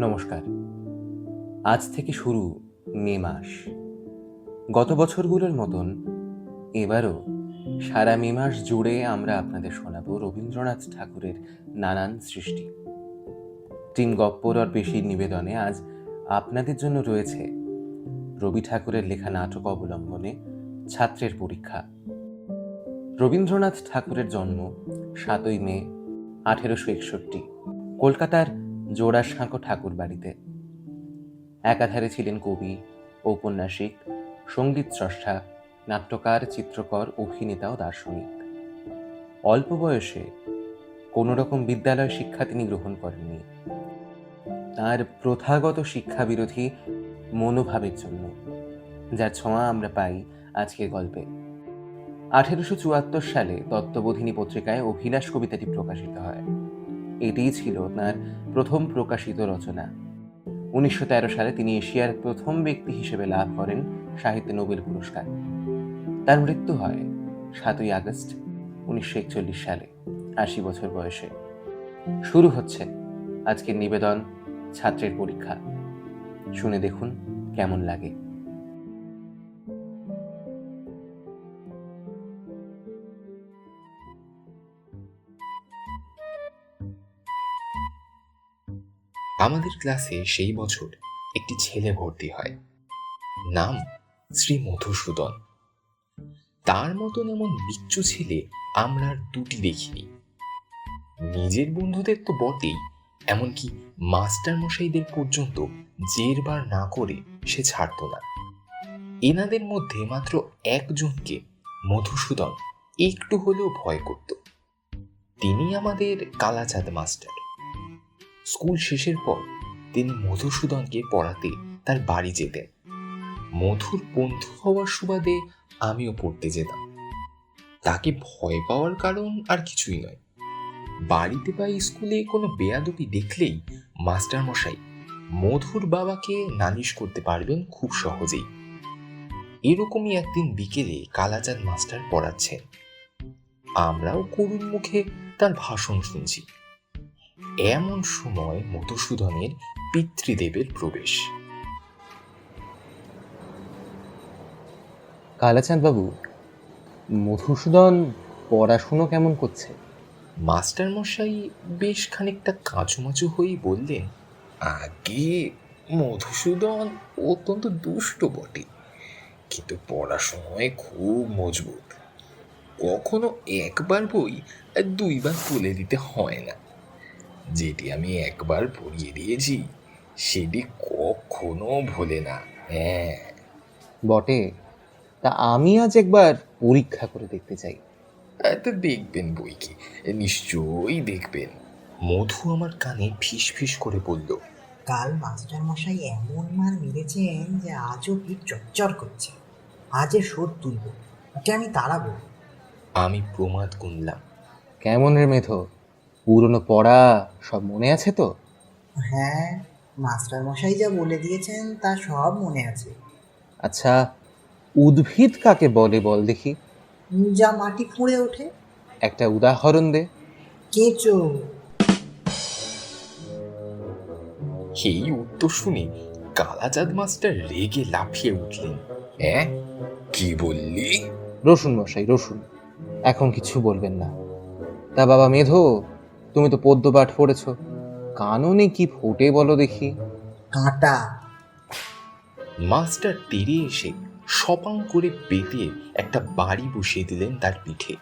নমস্কার। আজ থেকে শুরু মে মাস। গত বছরগুলোর মতন এবারও সারা মে মাস জুড়ে আমরা আপনাদের শোনাবো রবীন্দ্রনাথ ঠাকুরের নানান সৃষ্টি। টিম গপ্পর আর পেশির নিবেদনে আজ আপনাদের জন্য রয়েছে রবি ঠাকুরের লেখা নাটক অবলম্বনে ছাত্রের পরীক্ষা। রবীন্দ্রনাথ ঠাকুরের জন্ম 7ই মে 1861 কলকাতার জোড়াসাঁকো ঠাকুর বাড়িতে। একাধারে ছিলেন কবি, ঔপন্যাসিক, সঙ্গীত স্রষ্টা, নাট্যকার, চিত্রকর, অভিনেতা ও দার্শনিক। অল্প বয়সে কোনো রকম বিদ্যালয় শিক্ষা তিনি গ্রহণ করেননি। তার প্রথাগত শিক্ষা বিরোধী মনোভাবের জন্য, যার ছোঁয়া আমরা পাই আজকের গল্পে। 1874 সালে তত্ত্ববোধিনী পত্রিকায় অভিলাষ কবিতাটি প্রকাশিত হয়। এটিই ছিল তাঁর প্রথম প্রকাশিত রচনা। 1913 সালে তিনি এশিয়ার প্রথম ব্যক্তি হিসেবে লাভ করেন সাহিত্যে নোবেল পুরস্কার। তার মৃত্যু হয় 7ই আগস্ট 1941 সালে 80 বছর বয়সে। শুরু হচ্ছে আজকের নিবেদন ছাত্রের পরীক্ষা। শুনে দেখুন কেমন লাগে। আমাদের ক্লাসে সেই বছর একটি ছেলে ভর্তি হয়। নাম শ্রী মধুসূদন। তার মতন এমন বিচ্ছু ছেলে আমরা আর দুটি দেখিনি। নিজের বন্ধুদের তো বটেই, এমনকি মাস্টার মশাইদের পর্যন্ত জেরবার না করে সে ছাড়ত না। এনাদের মধ্যে মাত্র একজনকে মধুসূদন একটু হলেও ভয় করত। তিনি আমাদের কালাচাঁদ মাস্টার। স্কুল শেষের পর তিনি মধুসূদনকে পড়াতে তার বাড়ি যেতেন। মধুর বন্ধু হওয়ার সুবাদে আমিও পড়তে যেতাম। তাকে ভয় পাওয়ার কারণ আর কিছুই নয়। বাড়িতে বা স্কুলে কোনো বেয়াদবি দেখলেই মাস্টার মশাই মধুর বাবাকে নালিশ করতে পারবেন খুব সহজেই। এরকমই একদিন বিকেলে কালাচাঁদ মাস্টার পড়াচ্ছেন। আমরাও করুণ মুখে তার ভাষণ শুনছি। এমন সময় মধুসূদনের পিতৃদেবের প্রবেশ। কালাচাঁদ বাবু, মধুসূদন পড়াশুনো কেমন করছে? মাস্টার মশাই বেশ খানিকটা কাঁচুমাচু হয়েই বললেন, আগে মধুসূদন অত্যন্ত দুষ্ট বটে, কিন্তু পড়াশোনায় খুব মজবুত। কখনো একবার বই আর দুইবার তুলে দিতে হয় না। যেটি আমি একবার পড়িয়ে দিয়েছি সেটি কখনো ভোলে না। হ্যাঁ বটে, তা আমি আজ একবার পরীক্ষা করে দেখতে চাই। তো দেখবেন বই কি, নিশ্চয়ই দেখবেন। মধু আমার কানে ফিস ফিস করে বলল, কাল মাস্টার মশাই এমন মার মেরেছেন যে আজও পিঠ চচ্চর করছে। আজে শোধ তুলব, ওকে আমি তাড়াবো। আমি প্রমাদ গুনলাম। কেমন রে মেধো, পুরনো পড়া সব মনে আছে তো? হ্যাঁ, মাস্টার মশাই যা বলে দিয়েছেন তা সব মনে আছে। আচ্ছা, উদ্ভিদ কাকে বলে বল দেখি? যা মাটি খুঁড়ে ওঠে। একটা উদাহরণ দে। কেঁচো। এই উত্তর শুনে কালাচাঁদ মাস্টার রেগে লাফিয়ে উঠলেন। হ্যাঁ, কি বললি? রসুন মশাই, রসুন, এখন কিছু বলবেন না। তা বাবা মেধো, তুমি তো পদ্য পাঠ পড়েছ, কাননে কি ফোটে বলো দেখি? কাঁটা। মাস্টার তেড়ে এসে সপাং করে পেতে একটা বাড়ি বসিয়ে দিলেন তার পিঠে।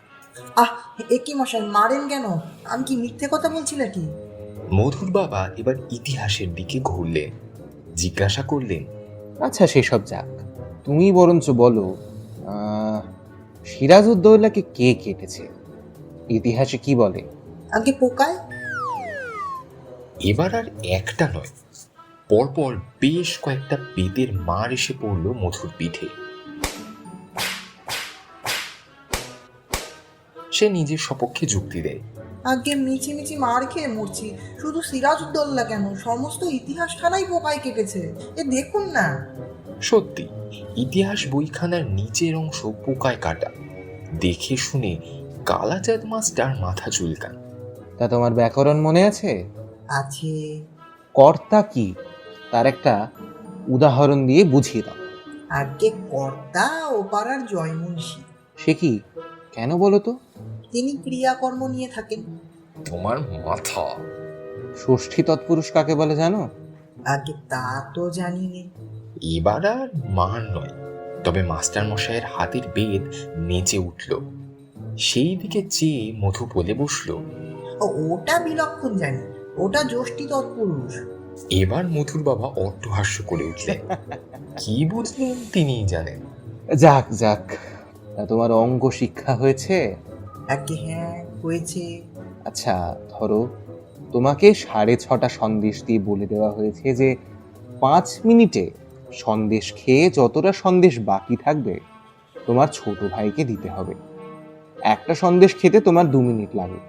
আহ, এ কি মশাই, মারেন কেন? আমি কি মিথ্যে কথা বলছি নাকি? মধুর বাবা এবার ইতিহাসের দিকে ঘুরলেন, জিজ্ঞাসা করলেন, আচ্ছা সেসব যাক, তুমি বরঞ্চ বলো, সিরাজউদ্দৌলাকে কে কেটেছে? ইতিহাসে কি বলে? আগে পোকায়। এবার আর একটা নয়, পরপর বেশ কয়েকটা বেতের মার এসে পড়ল মধুর পিঠে। সে নিজের সপক্ষে যুক্তি দেয়, আগে মিছি মিছি মার খেয়ে মরছি। শুধু সিরাজউদ্দৌলা কেন, সমস্ত ইতিহাস খানাই পোকায় কেটেছে। এ দেখুন না। সত্যি ইতিহাস বইখানার নিচের অংশ পোকায় কাটা। দেখে শুনে কালাচাঁদ মাস্টার মাথা চুলকান। তা তোমার ব্যাকরণ মনে আছে? আছে। কর্তা কি তার একটা উদাহরণ দিয়ে বুঝিয়ে দাও। আগে কর্তা ও পাড়ার জয়মুন্সি, সে কি, কেন বলো তো? তিনি ক্রিয়াকর্ম নিয়ে থাকেন। তোমার মাথা। ষষ্ঠী তৎপুরুষ কাকে বলে জানো? আগে তা তো জানি নে। এবার আর মার নয়, তবে মাস্টার মশাইয়ের হাতের বেদ নেচে উঠল। সেই দিকে চেয়ে মধু বলে বসল, ওটা বিলক্ষণ জানি, ওটা জ্যোষ্ঠী তৎপুরুষ। এবার মধুর বাবা অট্টহাস্য করে উঠলেন। কি বুঝলেন তিনিই জানেন। যাক যাক, তা তোমার অঙ্ক শিক্ষা হয়েছে? আগে হ্যাঁ হয়েছে। আচ্ছা ধরো, তোমাকে 6:30 সন্দেশ দিয়ে বলে দেওয়া হয়েছে যে 5 মিনিটে সন্দেশ খেয়ে যতটা সন্দেশ বাকি থাকবে তোমার ছোট ভাইকে দিতে হবে। একটা সন্দেশ খেতে তোমার 2 মিনিট লাগে।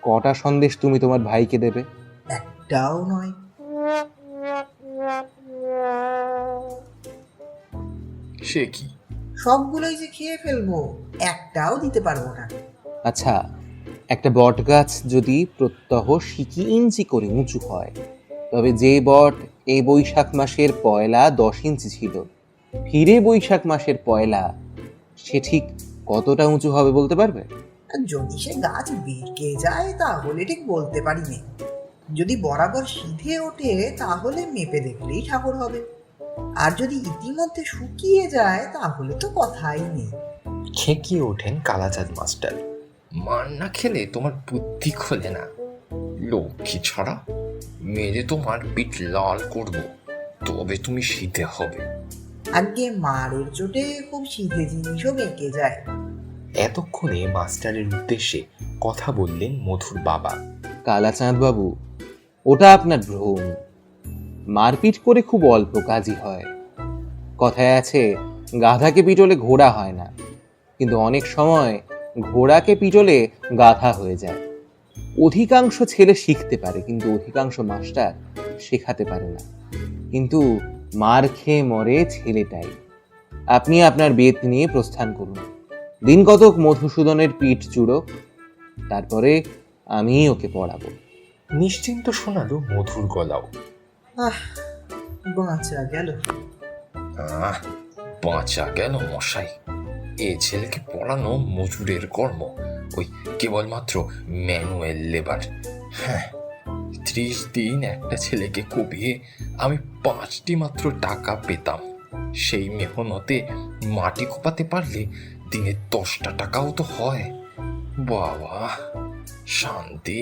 কটা সন্দেশ তুমি তোমার ভাইকে দেবে? একটাও নয়। সে কি? সবগুলোই যে খেয়ে ফেলবো, একটাও দিতে পারবো না। আচ্ছা, একটা বট গাছ যদি প্রত্যহ সিকি ইঞ্চি করে উঁচু হয়, তবে যে বট এই বৈশাখ মাসের পয়লা 10 ইঞ্চি ছিল, ফিরে বৈশাখ মাসের পয়লা সে ঠিক কতটা উঁচু হবে বলতে পারবে? আর যদি সে গাছ বেঁকে যায় তাহলে ঠিক বলতে পারি নে। যদি বরাবর সিধে ওঠে তাহলে মেপে দেখলেই ঠাকুর হবে। আর যদি ইতিমধ্যে শুকিয়ে যায় তাহলে তো কথাই নেই। খেকিয়ে ওঠেন কালাচাঁদ মাস্টার। মার না খেলে তোমার বুদ্ধি খোলে না। লক্ষ্মী ছাড়া, মেরে তোমার পিঠ লাল করব, তবে তুমি সিধে হবে। আগে মারের চোটে খুব সিধে জিনিসও বেঁকে যায়। এতক্ষণে মাস্টারের উদ্দেশ্যে কথা বললেন মধুর বাবা। কালাচাঁদ বাবু, ওটা আপনার ভ্রম। মারপিট করে খুব অল্প কাজই হয়। কথায় আছে, গাধাকে পিটলে ঘোড়া হয় না, কিন্তু অনেক সময় ঘোড়াকে পিটলে গাধা হয়ে যায়। অধিকাংশ ছেলে শিখতে পারে, কিন্তু অধিকাংশ মাস্টার শেখাতে পারে না। কিন্তু মার খেয়ে মরে ছেলেটাই। আপনি আপনার বেত নিয়ে প্রস্থান করুন, দিন কতক মধুসূদনের পিঠ চুড়ো, তারপরে আমি ওকে পড়াবো। নিশ্চিন্ত শোনালো মধুর গলাও। আহ, বাঁচা গেল। আহ, বাঁচা গেল মশাই। এ ছেলেকে পড়ানো মজুরের কর্ম, ওই কেবলমাত্র ম্যানুয়াল লেবার। হ্যাঁ, 30 দিন একটা ছেলেকে কবিয়ে আমি 5টি মাত্র টাকা পেতাম। সেই মেহনতে মাটি কোপাতে পারলে দিনে 10টা টাকাও তো হয়। বাবা, শান্তি।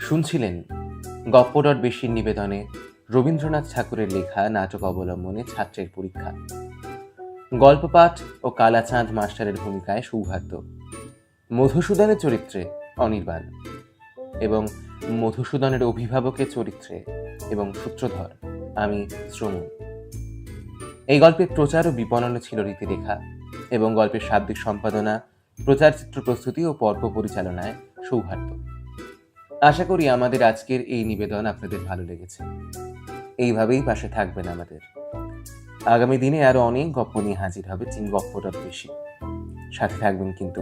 শুনছিলেন গপ্পডট বেশির নিবেদনে রবীন্দ্রনাথ ঠাকুরের লেখা নাটক অবলম্বনে ছাত্রের পরীক্ষা। গল্প পাঠ ও কালাচাঁদ মাস্টারের ভূমিকায় সৌহার্দ্য, মধুসূদনের চরিত্রে অনির্বাণ এবং মধুসূদনের অভিভাবকের চরিত্রে এবং সূত্রধর আমি শ্রমণ। এই গল্পের প্রচার ও বিপণনে ছিল রীতিরেখা এবং গল্পের শাব্দিক সম্পাদনা, প্রচার চিত্র প্রস্তুতি ও পর্ব পরিচালনায় সৌহার্দ্য। আশা করি আমাদের আজকের এই নিবেদন আপনাদের ভালো লেগেছে। এইভাবেই পাশে থাকবেন আমাদের। আগামী দিনে আরো অনেক গপ্প নিয়ে হাজির হবে টিম গপ্পডট বেশি। সাথে থাকবেন কিন্তু।